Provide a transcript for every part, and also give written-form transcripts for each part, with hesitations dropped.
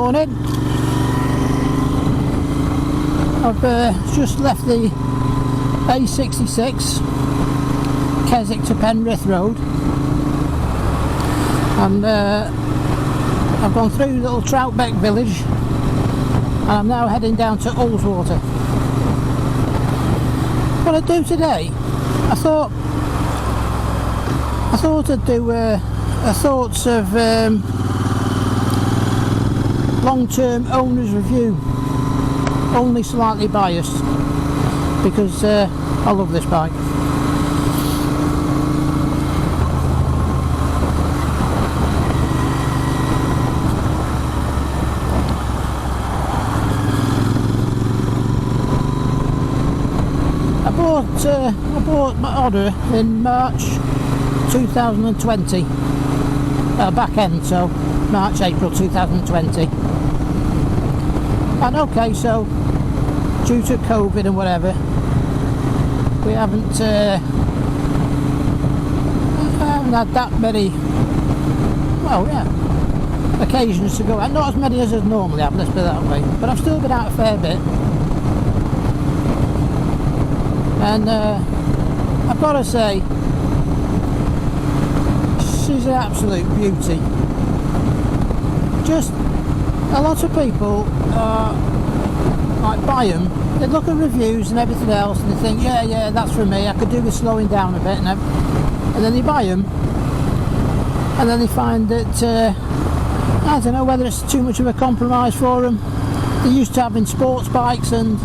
morning. I've just left the A66 Keswick to Penrith Road, and I've gone through little Troutbeck village, and I'm now heading down to Ullswater. What I do today, I thought I'd do a thoughts of long-term owner's review, only slightly biased, because I love this bike. I bought my order in March 2020, back end, so March, April 2020. And okay, so due to COVID and whatever, we haven't had that many, well, yeah, occasions to go out. Not as many as I'd normally have, let's put it that way, but I've still been out a fair bit. And I've got to say, she's an absolute beauty. Just a lot of people like buy them, they look at reviews and everything else, and they think, yeah, that's for me, I could do with slowing down a bit, and then they buy them, and then they find that I don't know whether it's too much of a compromise for them. They're used to having sports bikes, and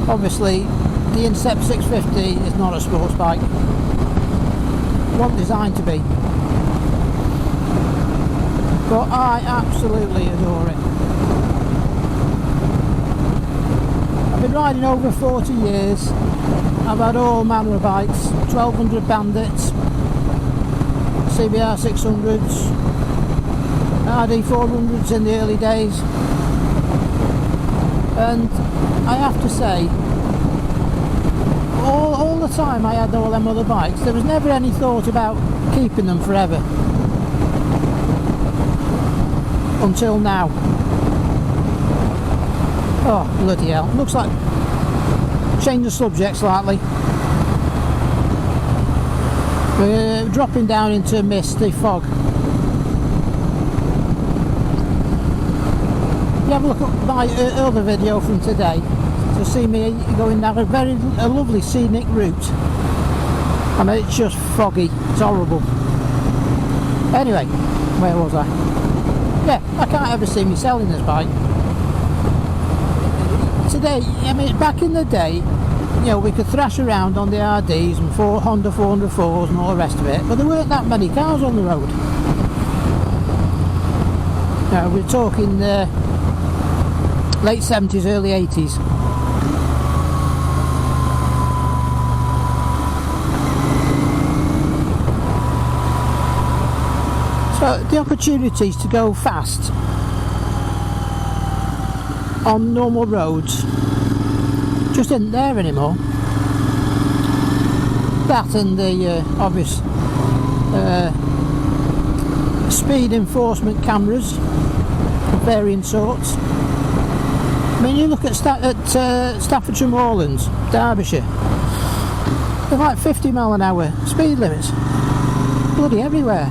obviously the Interceptor 650 is not a sports bike. It wasn't designed to be. But I absolutely adore it. I've been riding over 40 years. I've had all manner of bikes, 1200 Bandits, CBR 600s, RD 400s in the early days. And I have to say, all the time I had all them other bikes, there was never any thought about keeping them forever. Until now. Oh, bloody hell. Looks like, change the subject slightly. We're dropping down into misty fog. You have a look at my other video from today to see me going down a lovely scenic route. I mean, it's just foggy, it's horrible. Anyway, where was I? Yeah, I can't ever see me selling this bike. Today, I mean, back in the day, you know, we could thrash around on the RDs and Honda 404s and all the rest of it, but there weren't that many cars on the road. Now, we're talking late 70s, early 80s. So the opportunities to go fast on normal roads just isn't there anymore. That and the obvious speed enforcement cameras of varying sorts. I mean, you look at Staffordshire Moorlands, Derbyshire, they're like 50 mile an hour speed limits, bloody everywhere.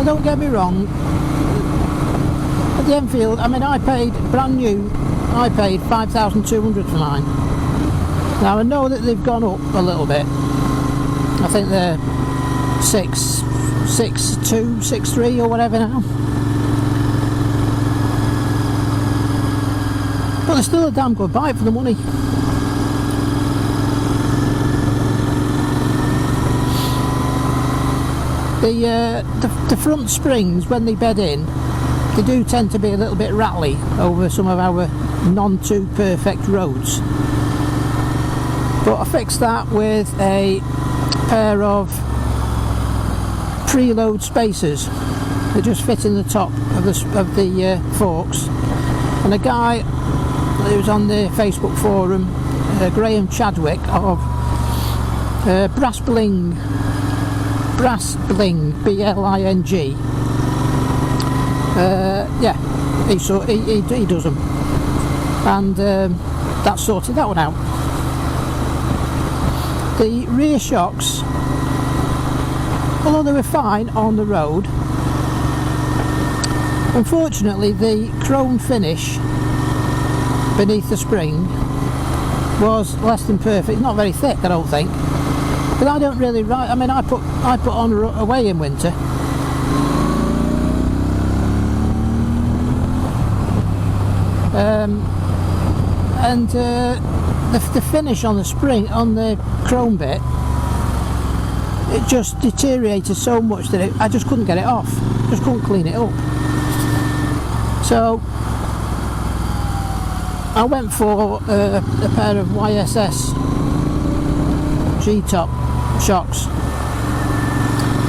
Don't get me wrong, at the Enfield, I mean, I paid brand new, I paid 5,200 for mine. Now I know that they've gone up a little bit. I think they're 6.2, 6.3 or whatever now. But they're still a damn good bike for the money. The front springs, when they bed in, they do tend to be a little bit rattly over some of our non-too perfect roads. But I fixed that with a pair of preload spacers. They just fit in the top of the forks, And a guy who was on the Facebook forum, Graham Chadwick of Brass Bling, B-L-I-N-G. Yeah, he does them, and that sorted that one out. The rear shocks, although they were fine on the road, unfortunately the chrome finish beneath the spring was less than perfect. Not very thick, I don't think, but I don't really ride. I mean, I put on away in winter, and the finish on the spring, on the chrome bit, it just deteriorated so much that I just couldn't get it off, just couldn't clean it up. So I went for a pair of YSS G-top shocks,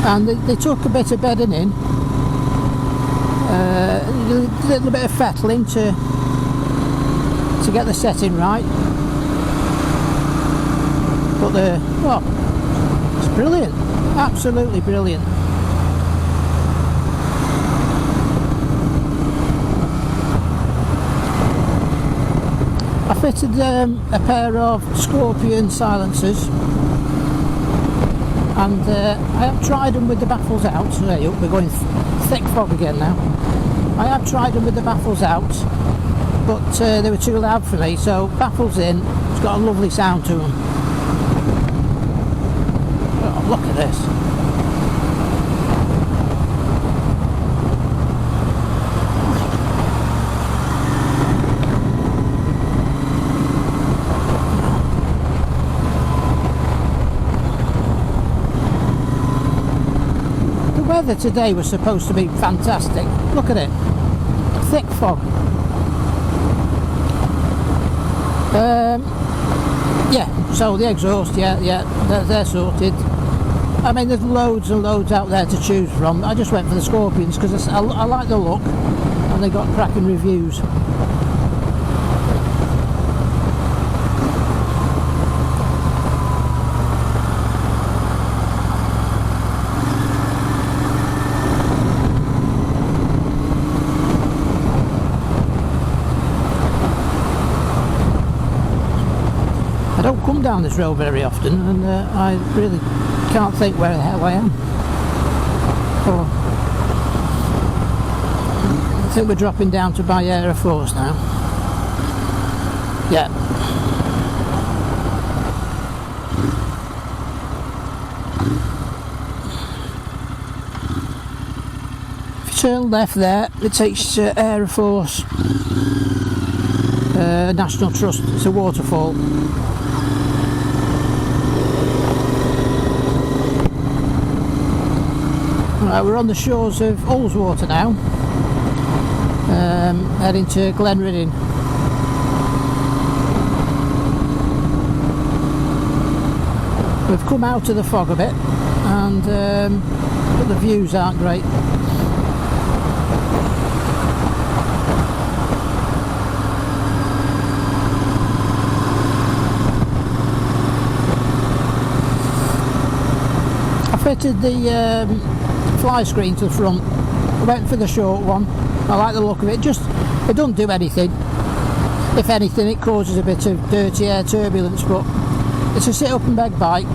and they took a bit of bedding in, a little bit of fettling to get the setting right, but it's brilliant, absolutely brilliant. I fitted a pair of Scorpion silencers, and I have tried them with the baffles out. There, we're going thick fog again now. I have tried them with the baffles out, but they were too loud for me, so baffles in, it's got a lovely sound to them. Oh, look at this. The weather today was supposed to be fantastic. Look at it. Thick fog. Yeah, so the exhaust, they're sorted. I mean, there's loads and loads out there to choose from. I just went for the Scorpions because I like the look, and they got cracking reviews. I don't come down this road very often, and I really can't think where the hell I am. Oh, I think we're dropping down to Barriera Force now. Yeah. If you turn left there, it takes Air Force National Trust. It's a waterfall. Right, we're on the shores of Ullswater now, heading to Glenridding. We've come out of the fog a bit, and but the views aren't great. I fitted the fly screen to the front. I went for the short one. I like the look of it. It doesn't do anything. If anything, it causes a bit of dirty air turbulence, but it's a sit up and beg bike.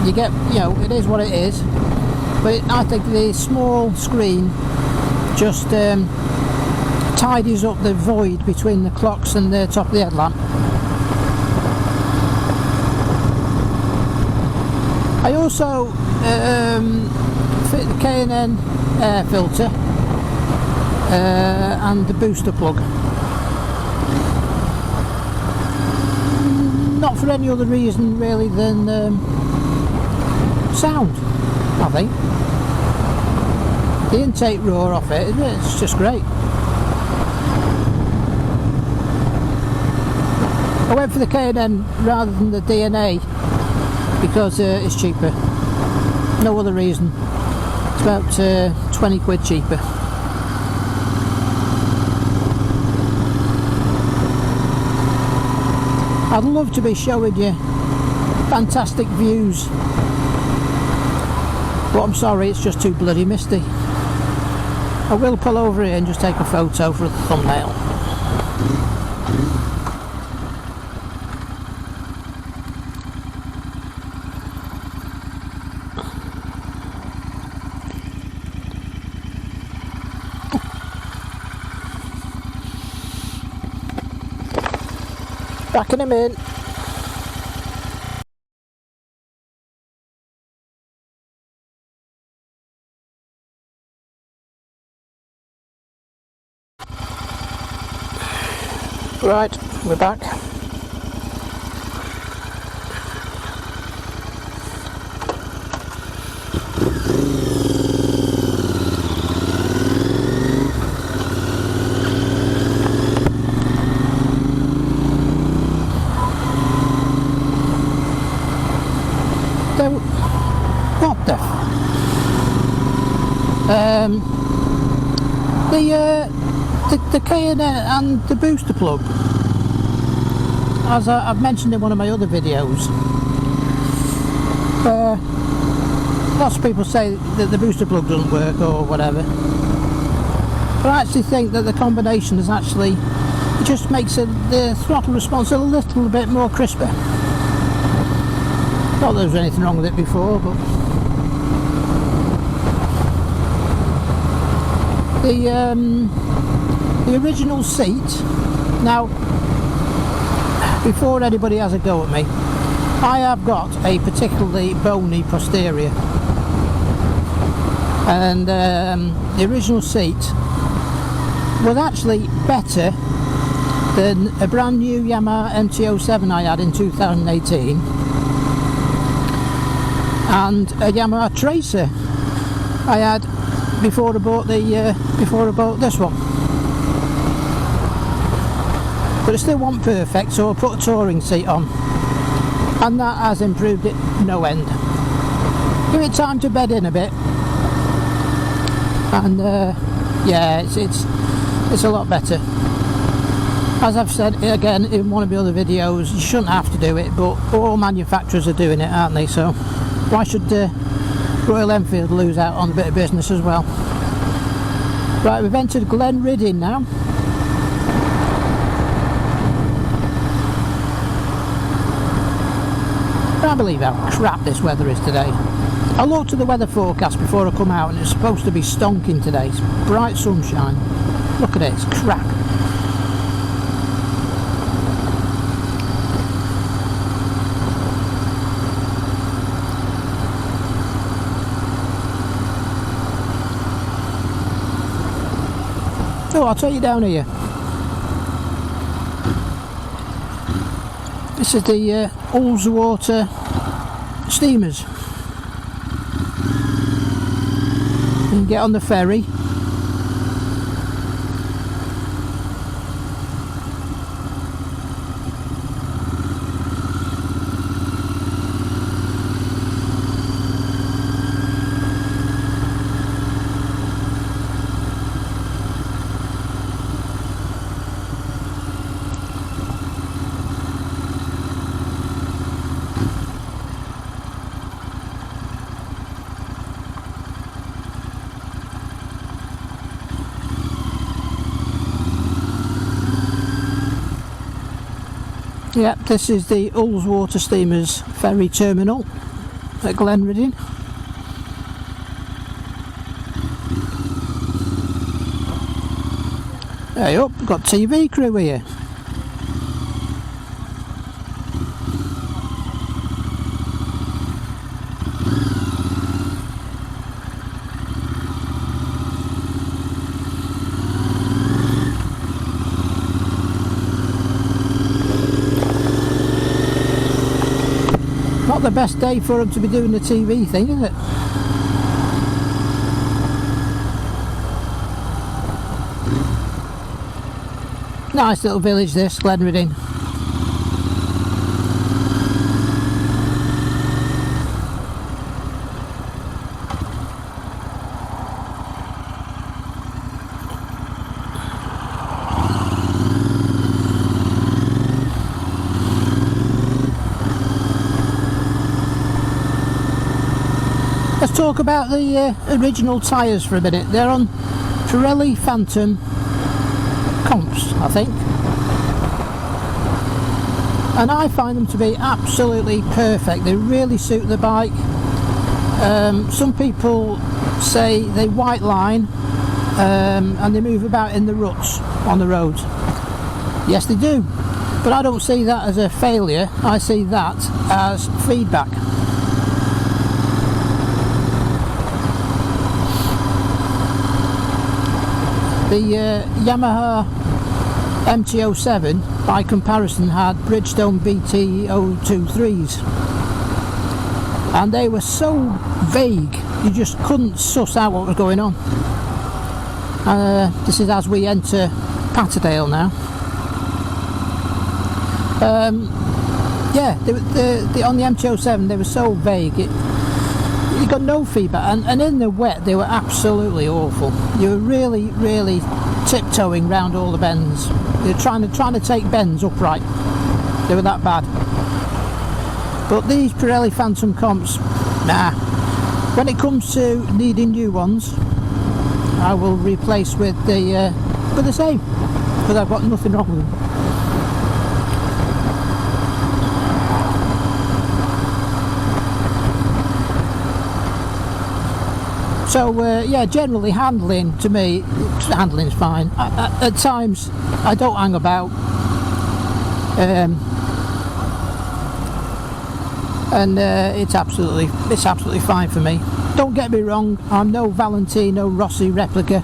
You get, it is what it is. But I think the small screen just tidies up the void between the clocks and the top of the headlamp. I also fit the K&N air filter and the booster plug. Not for any other reason really than sound, I think. The intake roar off it's just great. I went for the K&N rather than the DNA because it's cheaper. No other reason. It's about 20 quid cheaper. I'd love to be showing you fantastic views, but I'm sorry, it's just too bloody misty. I will pull over here and just take a photo for a thumbnail. Backing him in. Right, we're back. What the? The K&N and the booster plug, as I've mentioned in one of my other videos, lots of people say that the booster plug doesn't work or whatever, but I actually think that the combination is actually, it just makes the throttle response a little bit more crisper. Not that there was anything wrong with it before, but the original seat, now before anybody has a go at me, I have got a particularly bony posterior, and the original seat was actually better than a brand new Yamaha MT-07 I had in 2018 and a Yamaha Tracer I had before I bought this one. But it still wasn't perfect, so I put a touring seat on, and that has improved it no end. Give it time to bed in a bit, and yeah, it's a lot better. As I've said again in one of the other videos, you shouldn't have to do it, but all manufacturers are doing it, aren't they? So why should Royal Enfield lose out on a bit of business as well? Right, we've entered Glenridding now. I can't believe how crap this weather is today. I looked at the weather forecast before I come out and it's supposed to be stonking today. It's bright sunshine. Look at it, it's crap. Oh, I'll take you down here. This is the Ullswater steamers. You can get on the ferry. Yep, this is the Ullswater Steamers ferry terminal at Glenridding. Hey up, we've got TV crew here. Not the best day for them to be doing the TV thing, is it? Nice little village this, Glenridding. Let's talk about the original tyres for a minute. They're on Pirelli Phantom comps, I think, and I find them to be absolutely perfect. They really suit the bike. Some people say they white line and they move about in the ruts on the roads. Yes, they do, but I don't see that as a failure. I see that as feedback. The Yamaha MT-07 by comparison had Bridgestone BT-023s, and they were so vague you just couldn't suss out what was going on. This is as we enter Patterdale now. Yeah, on the MT-07 they were so vague, you got no feedback, and in the wet they were absolutely awful. You were really tiptoeing round all the bends. You're trying to take bends upright. They were that bad. But these Pirelli Phantom comps, nah. When it comes to needing new ones, I will replace with the same, because I've got nothing wrong with them. So yeah, generally handling, to me, handling's fine. At times I don't hang about, and it's absolutely fine for me. Don't get me wrong, I'm no Valentino Rossi replica.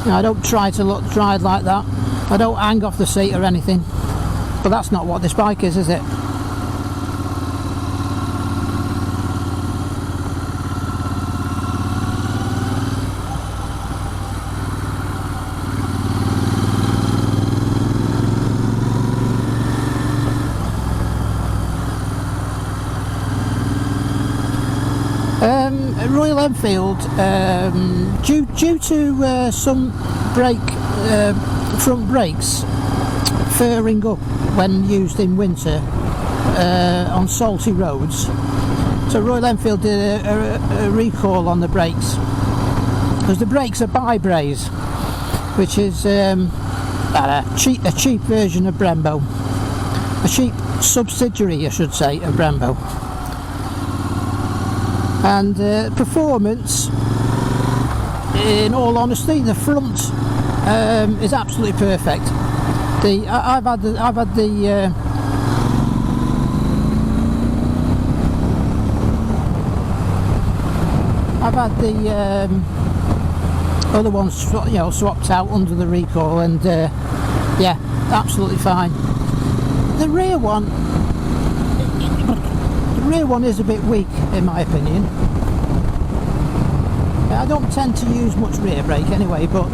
I don't try to look dried like that. I don't hang off the seat or anything, but that's not what this bike is it? Royal Enfield, due to some front brakes furring up when used in winter on salty roads, so Royal Enfield did a recall on the brakes, because the brakes are bi-braze, which is a cheap version of Brembo, a cheap subsidiary I should say of Brembo. And performance, in all honesty, the front is absolutely perfect. I've had the other ones, swapped out under the recall, and yeah, absolutely fine. The rear one is a bit weak in my opinion. I don't tend to use much rear brake anyway, but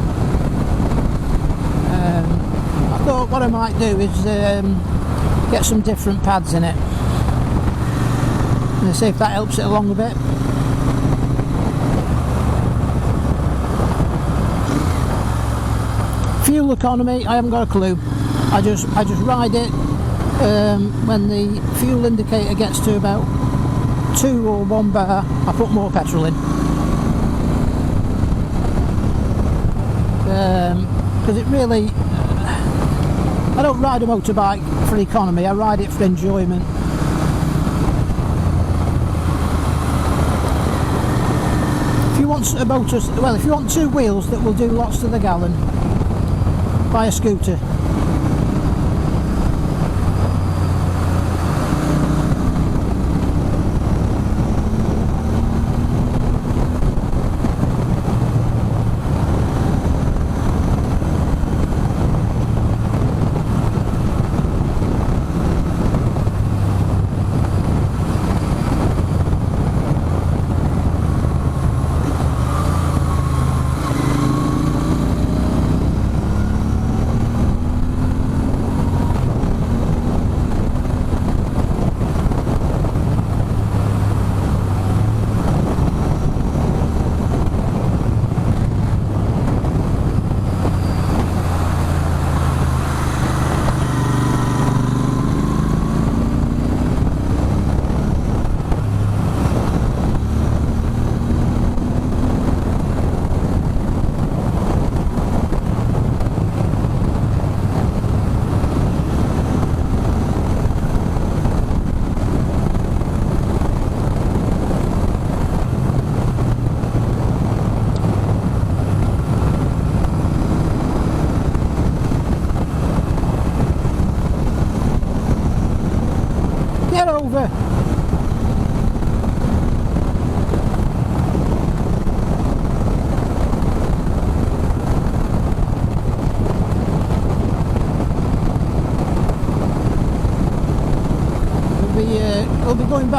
I thought what I might do is get some different pads in it and see if that helps it along a bit. Fuel economy, I haven't got a clue. I just ride it. When the fuel indicator gets to about 2 or 1 bar, I put more petrol in, because it really, I don't ride a motorbike for economy, I ride it for enjoyment. If you want a motor, well, if you want 2 wheels that will do lots to the gallon, buy a scooter.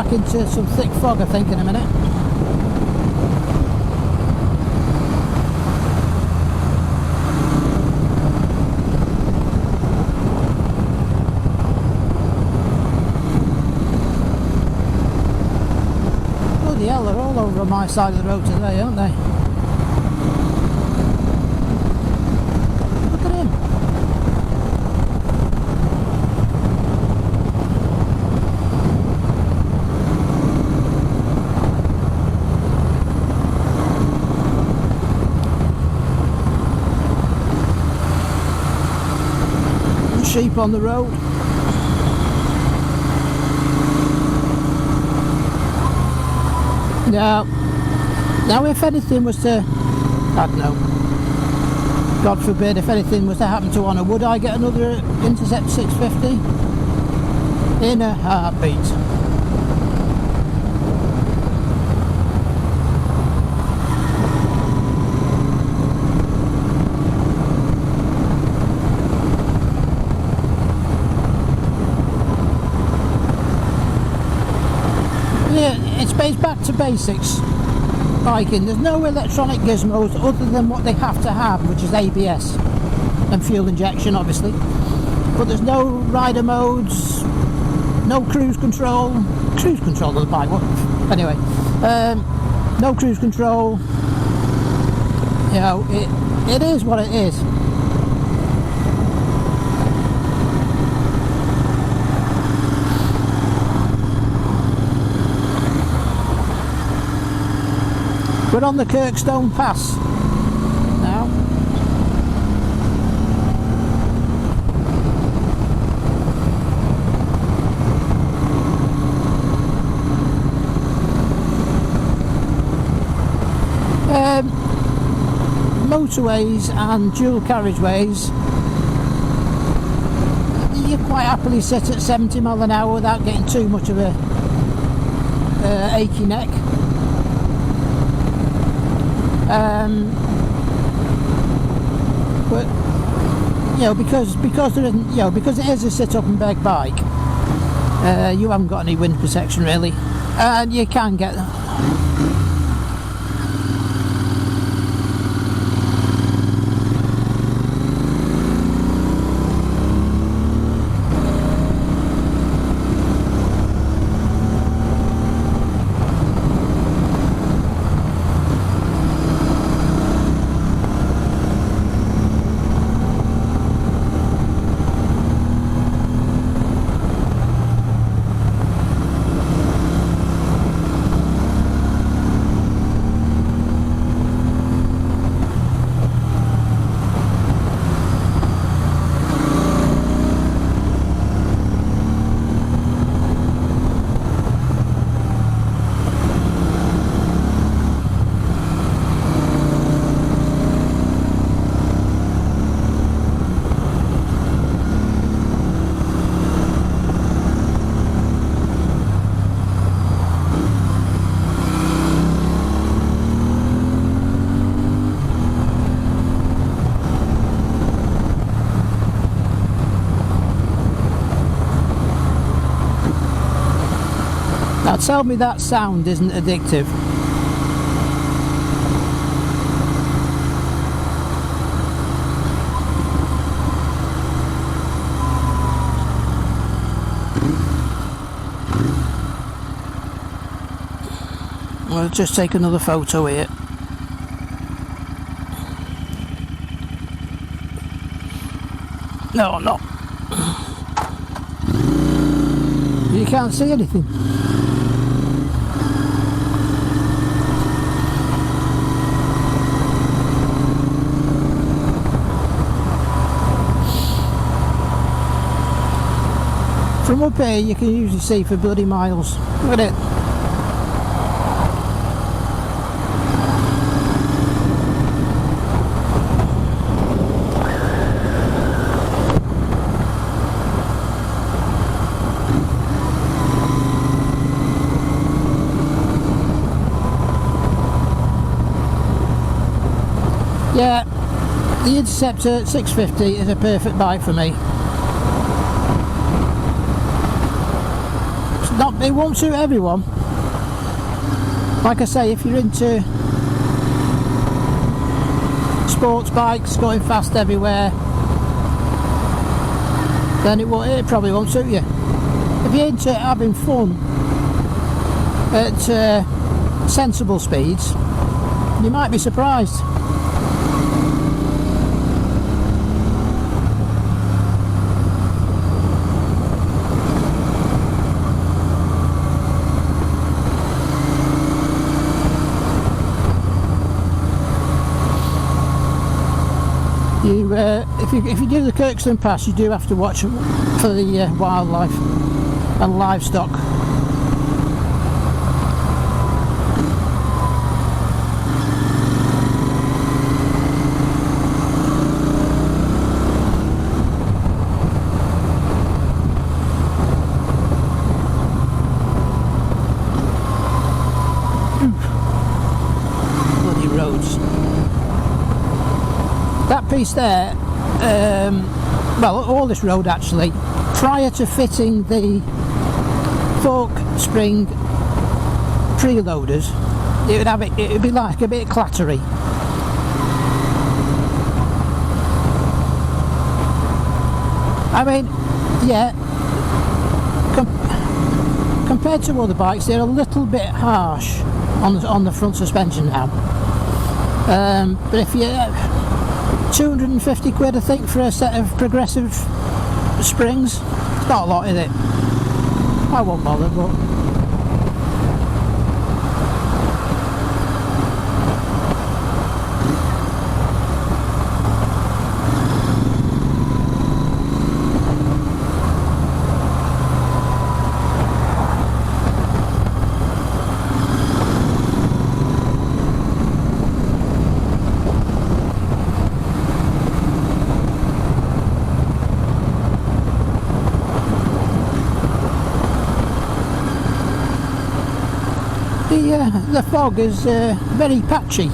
back into some thick fog, I think, in a minute. Bloody hell, they're all over on my side of the road today, aren't they? Look at him. Sheep on the road. Now if anything was to, I don't know, God forbid, if anything was to happen to Honor, would I get another Intercept 650? In a heartbeat. It's back to basics biking. There's no electronic gizmos other than what they have to have, which is ABS and fuel injection, obviously. But there's no rider modes, no cruise control of the bike. What? Anyway, no cruise control. You know, it is what it is. We're on the Kirkstone Pass now. Motorways and dual carriageways, you quite happily sit at 70 mile an hour without getting too much of a achy neck. But you know, because there isn't, you know, because it is a sit up and beg bike, you haven't got any wind protection really, and you can get Now tell me that sound isn't addictive. I'll just take another photo here. No, I'm not. You can't see anything. From up here you can usually see for bloody miles. Look at it. Yeah, the Interceptor 650 is a perfect bike for me. it won't suit everyone. Like I say, if you're into sports bikes going fast everywhere, then it probably won't suit you. If you're into having fun at sensible speeds, you might be surprised. If you do the Kirkstone Pass, you do have to watch for the wildlife and livestock. Bloody roads. That piece there, well, all this road actually, prior to fitting the fork spring preloaders, it would be like a bit clattery. I mean, yeah, compared to other bikes, they're a little bit harsh on the front suspension now. But if you 250 quid I think for a set of progressive springs, it's not a lot, is it? I won't bother, but the fog is very patchy.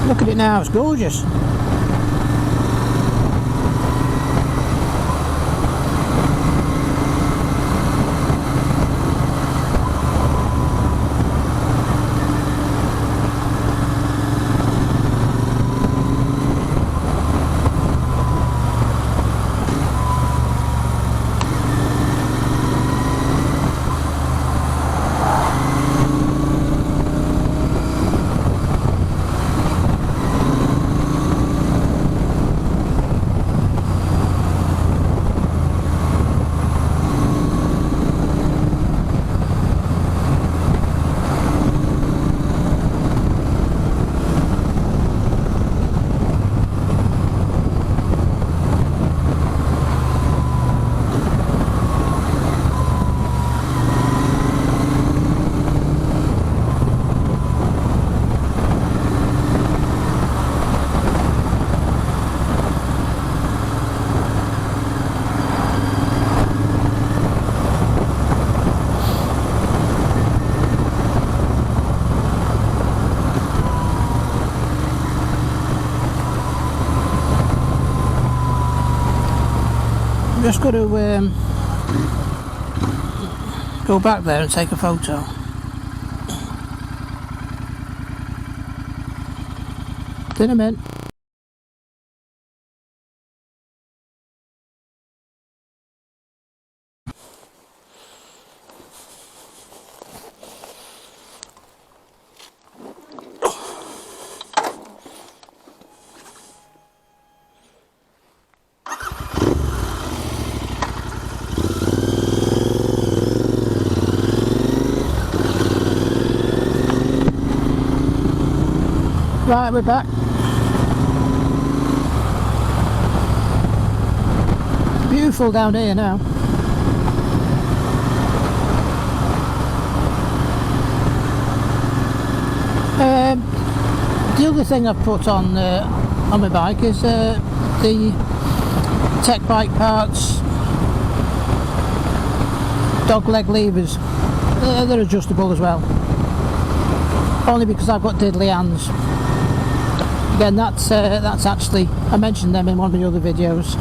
Look at it now, it's gorgeous. Just got to go back there and take a photo. In a minute. Right, we're back. Beautiful down here now. The other thing I've put on my bike is the Tech Bike Parts dog leg levers. They're adjustable as well. Only because I've got diddly hands. Again, that's actually, I mentioned them in one of the other videos.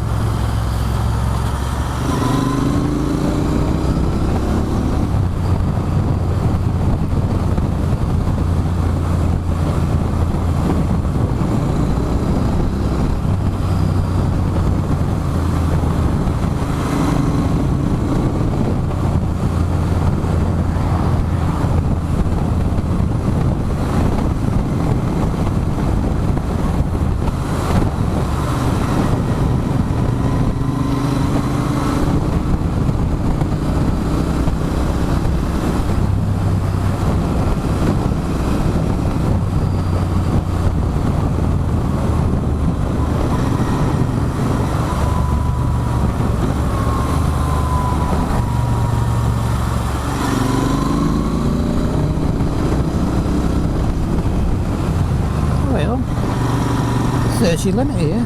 30 limit here.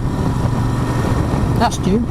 That's due.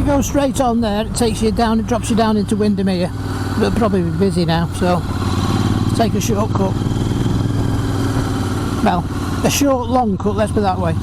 Go straight on there, it takes you down, it drops you down into Windermere. It'll probably be busy now, so take a shortcut. Well, a short long cut, let's put it that way.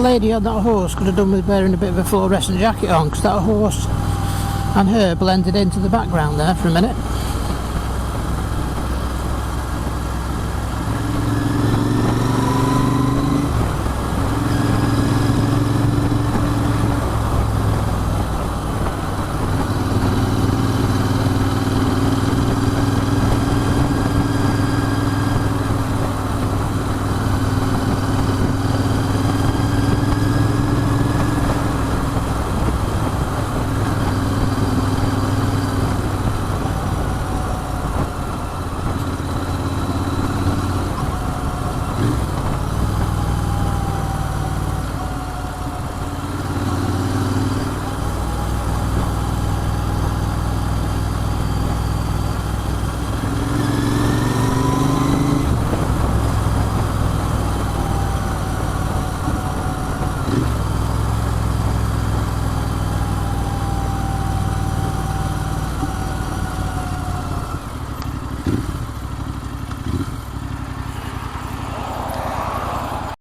lady on that horse could have done with wearing a bit of a fluorescent jacket on, because that horse and her blended into the background there for a minute.